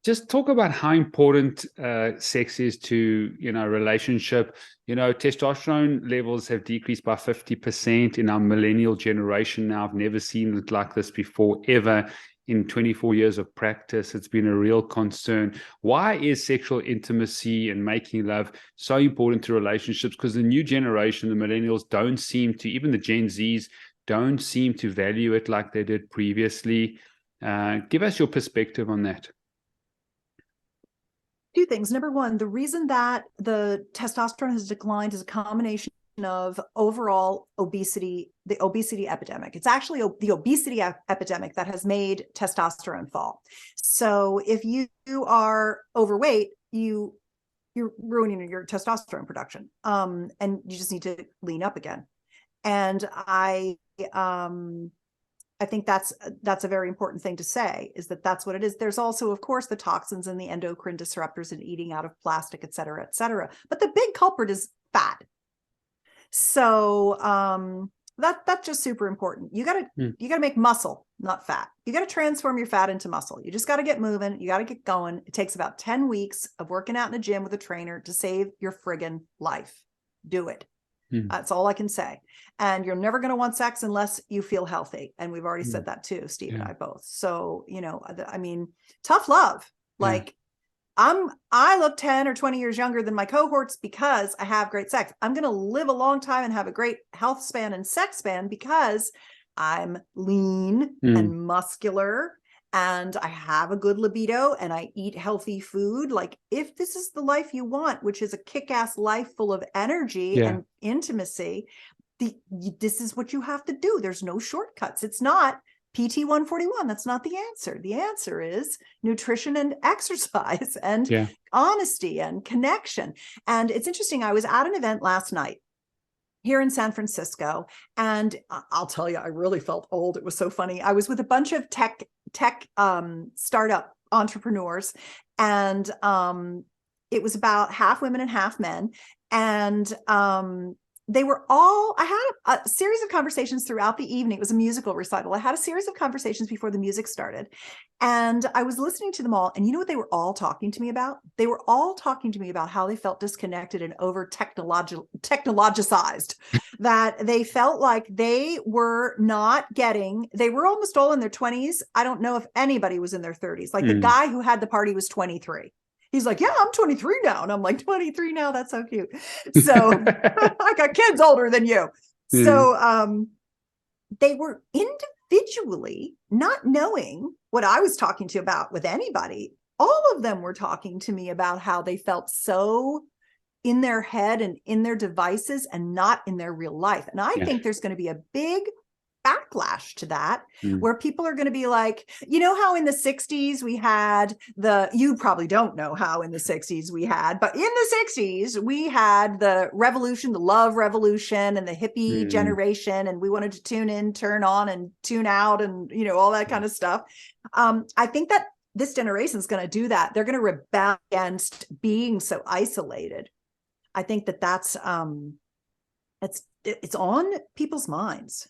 just talk about how important sex is to, relationship. Testosterone levels have decreased by 50% in our millennial generation now. I've never seen it like this before, ever. In 24 years of practice, it's been a real concern. Why is sexual intimacy and making love so important to relationships? Because the new generation, the millennials, don't seem to, even the Gen Zs, don't seem to value it like they did previously. Give us your perspective on that. Two things. Number one, the reason that the testosterone has declined is a combination of overall obesity, the obesity epidemic. It's actually the obesity epidemic that has made testosterone fall. So if you are overweight, you're ruining your testosterone production, and you just need to lean up again. And I think that's a very important thing to say, is that that's what it is. There's also, of course, the toxins and the endocrine disruptors and eating out of plastic, et cetera, et cetera. But the big culprit is fat. So that's just super important. You gotta make muscle, not fat. You got to transform your fat into muscle. You just got to get moving. You got to get going. It takes about 10 weeks of working out in a gym with a trainer to save your friggin' life. Do it. That's all I can say. And you're never going to want sex unless you feel healthy. And we've already said that too, Steve and I both. So, I mean, tough love. Like I look 10 or 20 years younger than my cohorts because I have great sex. I'm going to live a long time and have a great health span and sex span because I'm lean and muscular and I have a good libido and I eat healthy food. Like, if this is the life you want, which is a kick-ass life full of energy and intimacy, this is what you have to do. There's no shortcuts. It's not PT 141. That's not the answer. The answer is nutrition and exercise and honesty and connection. And it's interesting. I was at an event last night here in San Francisco, and I'll tell you, I really felt old. It was so funny. I was with a bunch of tech startup entrepreneurs, and it was about half women and half men. And they were all, I had a series of conversations throughout the evening. It was a musical recital. I had a series of conversations before the music started. And I was listening to them all. And you know what they were all talking to me about? They were all talking to me about how they felt disconnected and over technologicized, that they felt like they were not getting, they were almost all in their 20s. I don't know if anybody was in their 30s. Like the guy who had the party was 23. He's like, yeah, I'm 23 now. And I'm like, 23 now? That's so cute. So I got kids older than you. So they were individually not knowing what I was talking to about with anybody. All of them were talking to me about how they felt so in their head and in their devices and not in their real life. And I think there's going to be a big backlash to that, where people are going to be like, you know how in the 60s we had you probably don't know how in the 60s we had, but in the 60s we had the revolution, the love revolution and the hippie generation. And we wanted to tune in, turn on and tune out and, all that kind of stuff. I think that this generation is going to do that. They're going to rebel against being so isolated. I think that that's, it's on people's minds.